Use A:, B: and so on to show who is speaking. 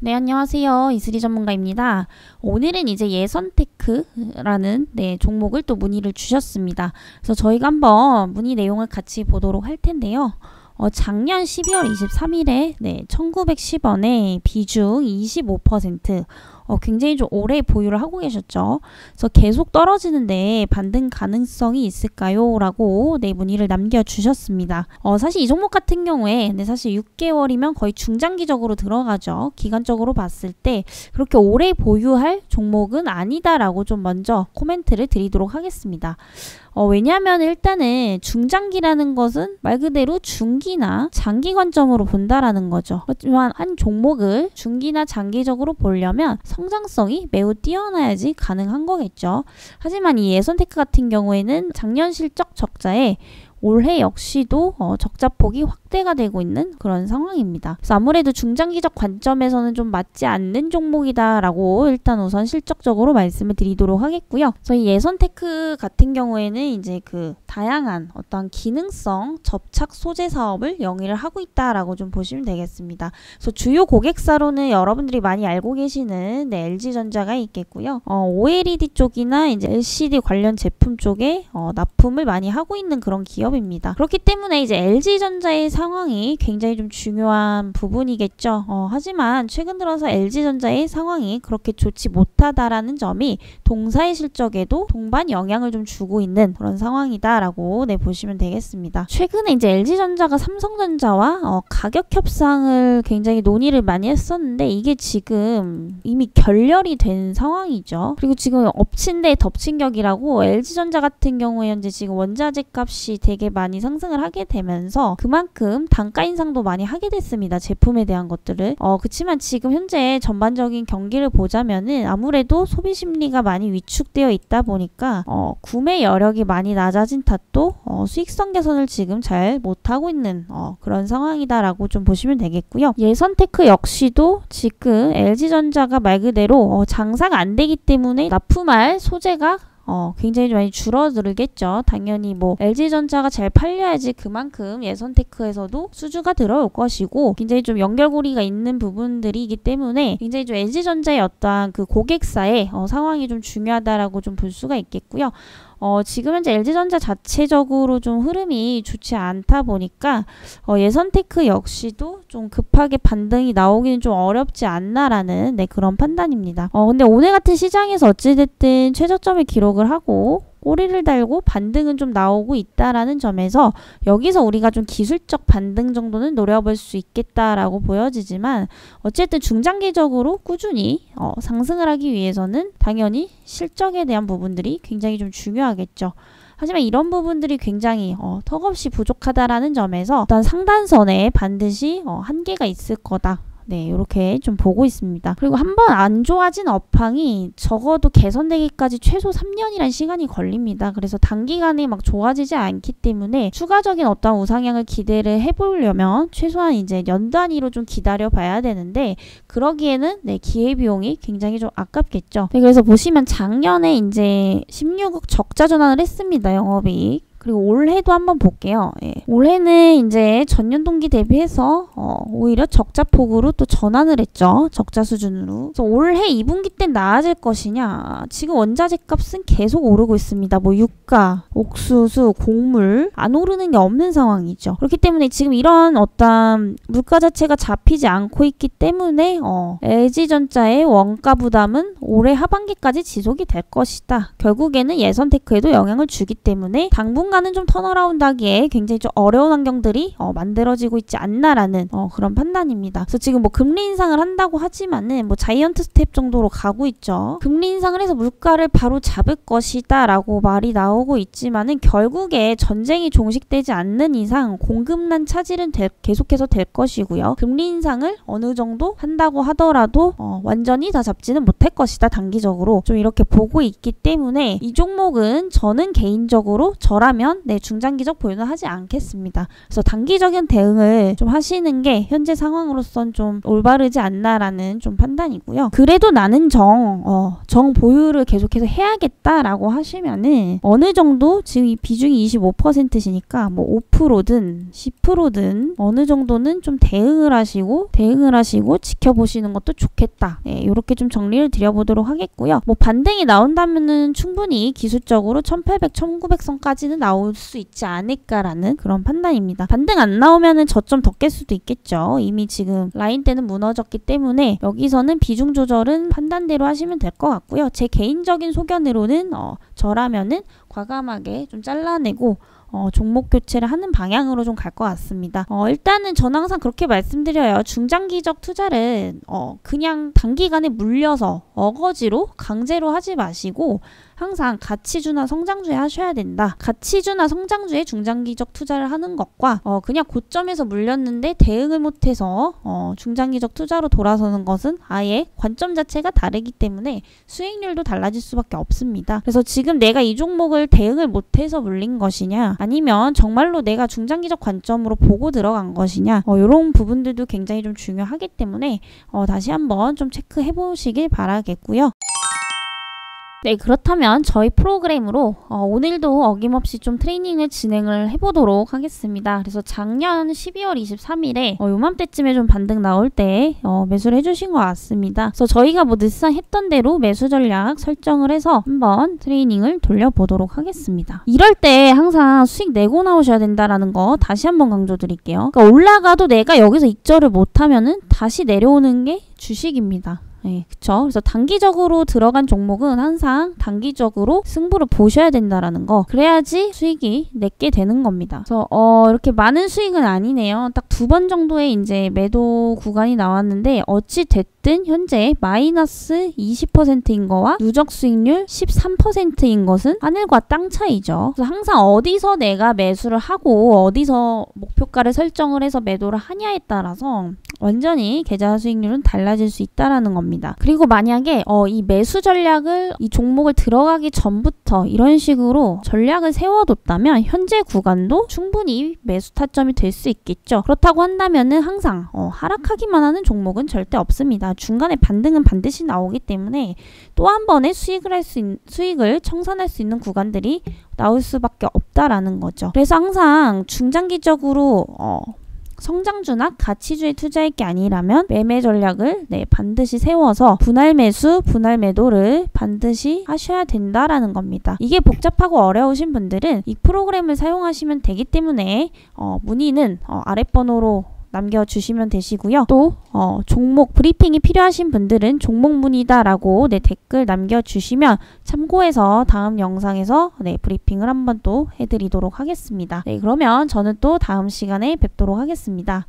A: 네, 안녕하세요. 이슬이 전문가입니다. 오늘은 이제 예선테크라는 종목을 또 문의를 주셨습니다. 그래서 저희가 한번 문의 내용을 같이 보도록 할 텐데요. 작년 12월 23일에 1910원에 비중 25%, 굉장히 좀 오래 보유를 하고 계셨죠. 그래서 계속 떨어지는데 반등 가능성이 있을까요? 라고 문의를 남겨주셨습니다. 사실 이 종목 같은 경우에 사실 6개월이면 거의 중장기적으로 들어가죠. 기간적으로 봤을 때 그렇게 오래 보유할 종목은 아니다라고 좀 먼저 코멘트를 드리도록 하겠습니다. 왜냐하면 일단은 중장기라는 것은 말 그대로 중기나 장기 관점으로 본다라는 거죠. 하지만 한 종목을 중기나 장기적으로 보려면 성장성이 매우 뛰어나야지 가능한 거겠죠. 하지만 이 예선테크 같은 경우에는 작년 실적 적자에 올해 역시도 적자폭이 확대가 되고 있는 그런 상황입니다. 그래서 아무래도 중장기적 관점에서는 좀 맞지 않는 종목이다라고 일단 우선 실적적으로 말씀을 드리도록 하겠고요. 그래서 이 예선테크 같은 경우에는 이제 그 다양한 어떤 기능성 접착 소재 사업을 영위를 하고 있다라고 좀 보시면 되겠습니다. 그래서 주요 고객사로는 여러분들이 많이 알고 계시는 LG전자가 있겠고요. OLED 쪽이나 이제 LCD 관련 제품 쪽에 납품을 많이 하고 있는 그런 기업 입니다. 그렇기 때문에 이제 LG전자의 상황이 굉장히 좀 중요한 부분이겠죠. 하지만 최근 들어서 LG전자의 상황이 그렇게 좋지 못하다라는 점이 동사의 실적에도 동반 영향을 좀 주고 있는 그런 상황이다라고 보시면 되겠습니다. 최근에 이제 LG전자가 삼성전자와 가격 협상을 굉장히 논의를 많이 했었는데 이게 지금 이미 결렬이 된 상황이죠. 그리고 지금 엎친 데 덮친 격이라고 LG전자 같은 경우에 현재 지금 원자재 값이 되게 많이 상승을 하게 되면서 그만큼 단가 인상도 많이 하게 됐습니다. 제품에 대한 것들을. 그치만 지금 현재 전반적인 경기를 보자면은 아무래도 소비 심리가 많이 위축되어 있다 보니까 구매 여력이 많이 낮아진 탓도 수익성 개선을 지금 잘 못하고 있는 그런 상황이다라고 좀 보시면 되겠고요. 예선테크 역시도 지금 LG전자가 말 그대로 장사가 안 되기 때문에 납품할 소재가 굉장히 좀 많이 줄어들겠죠. 당연히 뭐 LG전자가 잘 팔려야지 그만큼 예선테크에서도 수주가 들어올 것이고 굉장히 좀 연결고리가 있는 부분들이기 때문에 굉장히 좀 LG전자의 어떠한 그 고객사의 상황이 좀 중요하다라고 좀 볼 수가 있겠고요. 지금 현재 LG전자 자체적으로 좀 흐름이 좋지 않다 보니까 예선테크 역시도 좀 급하게 반등이 나오기는 좀 어렵지 않나라는 그런 판단입니다. 근데 오늘 같은 시장에서 어찌됐든 최저점을 기록을 하고 꼬리를 달고 반등은 좀 나오고 있다라는 점에서 여기서 우리가 좀 기술적 반등 정도는 노려볼 수 있겠다라고 보여지지만 어쨌든 중장기적으로 꾸준히 상승을 하기 위해서는 당연히 실적에 대한 부분들이 굉장히 좀 중요하겠죠. 하지만 이런 부분들이 굉장히 턱없이 부족하다라는 점에서 일단 상단선에 반드시 한계가 있을 거다. 이렇게 좀 보고 있습니다. 그리고 한번 안 좋아진 업황이 적어도 개선되기까지 최소 3년이라는 시간이 걸립니다. 그래서 단기간에 막 좋아지지 않기 때문에 추가적인 어떤 우상향을 기대를 해보려면 최소한 이제 연 단위로 좀 기다려 봐야 되는데 그러기에는 기회비용이 굉장히 좀 아깝겠죠. 그래서 보시면 작년에 이제 16억 적자 전환을 했습니다. 영업이익. 그리고 올해도 한번 볼게요. 올해는 이제 전년 동기 대비해서 오히려 적자폭으로 또 전환을 했죠. 적자 수준으로. 그래서 올해 2분기 때 나아질 것이냐. 지금 원자재 값은 계속 오르고 있습니다. 뭐 유가, 옥수수, 곡물 안 오르는 게 없는 상황이죠. 그렇기 때문에 지금 이런 어떤 물가 자체가 잡히지 않고 있기 때문에 LG전자의 원가 부담은 올해 하반기까지 지속이 될 것이다. 결국에는 예선테크에도 영향을 주기 때문에 당분간은 좀 턴어라운드 하기에 굉장히 좀 어려운 환경들이 만들어지고 있지 않나라는 그런 판단입니다. 그래서 지금 뭐 금리 인상을 한다고 하지만은 뭐 자이언트 스텝 정도로 가고 있죠. 금리 인상을 해서 물가를 바로 잡을 것이다 라고 말이 나오고 있지만은 결국에 전쟁이 종식되지 않는 이상 공급난 차질은 계속해서 될 것이고요. 금리 인상을 어느 정도 한다고 하더라도 완전히 다 잡지는 못할 것이다. 단기적으로 좀 이렇게 보고 있기 때문에 이 종목은 저는 개인적으로 저라면 중장기적 보유는 하지 않겠습니다. 그래서 단기적인 대응을 좀 하시는 게 현재 상황으로선 좀 올바르지 않나라는 좀 판단이고요. 그래도 나는 정 보유를 계속해서 해야겠다라고 하시면은 어느 정도 지금 이 비중이 25%시니까 뭐 5%든 10%든 어느 정도는 좀 대응을 하시고 지켜보시는 것도 좋겠다. 이렇게 좀 정리를 드려보도록 하겠고요. 뭐 반등이 나온다면은 충분히 기술적으로 1800, 1900선까지는 나올 수 있지 않을까라는 그런 판단입니다. 반등 안 나오면은 저점 더 깰 수도 있겠죠. 이미 지금 라인대는 무너졌기 때문에 여기서는 비중 조절은 판단대로 하시면 될 것 같고요. 제 개인적인 소견으로는 저라면은 과감하게 좀 잘라내고 종목 교체를 하는 방향으로 좀 갈 것 같습니다. 일단은 저는 항상 그렇게 말씀드려요. 중장기적 투자를 그냥 단기간에 물려서 어거지로 강제로 하지 마시고 항상 가치주나 성장주에 하셔야 된다. 가치주나 성장주에 중장기적 투자를 하는 것과 그냥 고점에서 물렸는데 대응을 못해서 중장기적 투자로 돌아서는 것은 아예 관점 자체가 다르기 때문에 수익률도 달라질 수밖에 없습니다. 그래서 지금 내가 이 종목을 대응을 못해서 물린 것이냐 아니면 정말로 내가 중장기적 관점으로 보고 들어간 것이냐 이런 부분들도 굉장히 좀 중요하기 때문에 다시 한번 좀 체크해 보시길 바라겠고요. 네, 그렇다면 저희 프로그램으로 오늘도 어김없이 좀 트레이닝을 진행을 해보도록 하겠습니다. 그래서 작년 12월 23일에 요맘때쯤에 좀 반등 나올 때 매수를 해주신 것 같습니다. 그래서 저희가 뭐 늘상 했던 대로 매수 전략 설정을 해서 한번 트레이닝을 돌려보도록 하겠습니다. 이럴 때 항상 수익 내고 나오셔야 된다라는 거 다시 한번 강조드릴게요. 그러니까 올라가도 내가 여기서 익절을 못하면은 다시 내려오는 게 주식입니다. 네, 그쵸. 그래서 단기적으로 들어간 종목은 항상 단기적으로 승부를 보셔야 된다라는 거. 그래야지 수익이 내게 되는 겁니다. 그래서 이렇게 많은 수익은 아니네요. 딱 2번 정도의 이제 매도 구간이 나왔는데 어찌 됐든 현재 마이너스 20%인 거와 누적 수익률 13%인 것은 하늘과 땅 차이죠. 그래서 항상 어디서 내가 매수를 하고 어디서 목표가를 설정을 해서 매도를 하냐에 따라서 완전히 계좌 수익률은 달라질 수 있다라는 겁니다. 그리고 만약에 이 매수 전략을 이 종목을 들어가기 전부터 이런 식으로 전략을 세워뒀다면 현재 구간도 충분히 매수 타점이 될 수 있겠죠. 그렇다고 한다면은 항상 하락하기만 하는 종목은 절대 없습니다. 중간에 반등은 반드시 나오기 때문에 또 한 번의 수익을 청산할 수 있는 구간들이 나올 수밖에 없다라는 거죠. 그래서 항상 중장기적으로 성장주나 가치주에 투자할 게 아니라면 매매 전략을 반드시 세워서 분할 매수, 분할 매도를 반드시 하셔야 된다라는 겁니다. 이게 복잡하고 어려우신 분들은 이 프로그램을 사용하시면 되기 때문에 문의는 아랫번호로 남겨주시면 되시고요. 또 종목 브리핑이 필요하신 분들은 종목 문의다라고 댓글 남겨주시면 참고해서 다음 영상에서 브리핑을 한번 또 해드리도록 하겠습니다. 그러면 저는 또 다음 시간에 뵙도록 하겠습니다.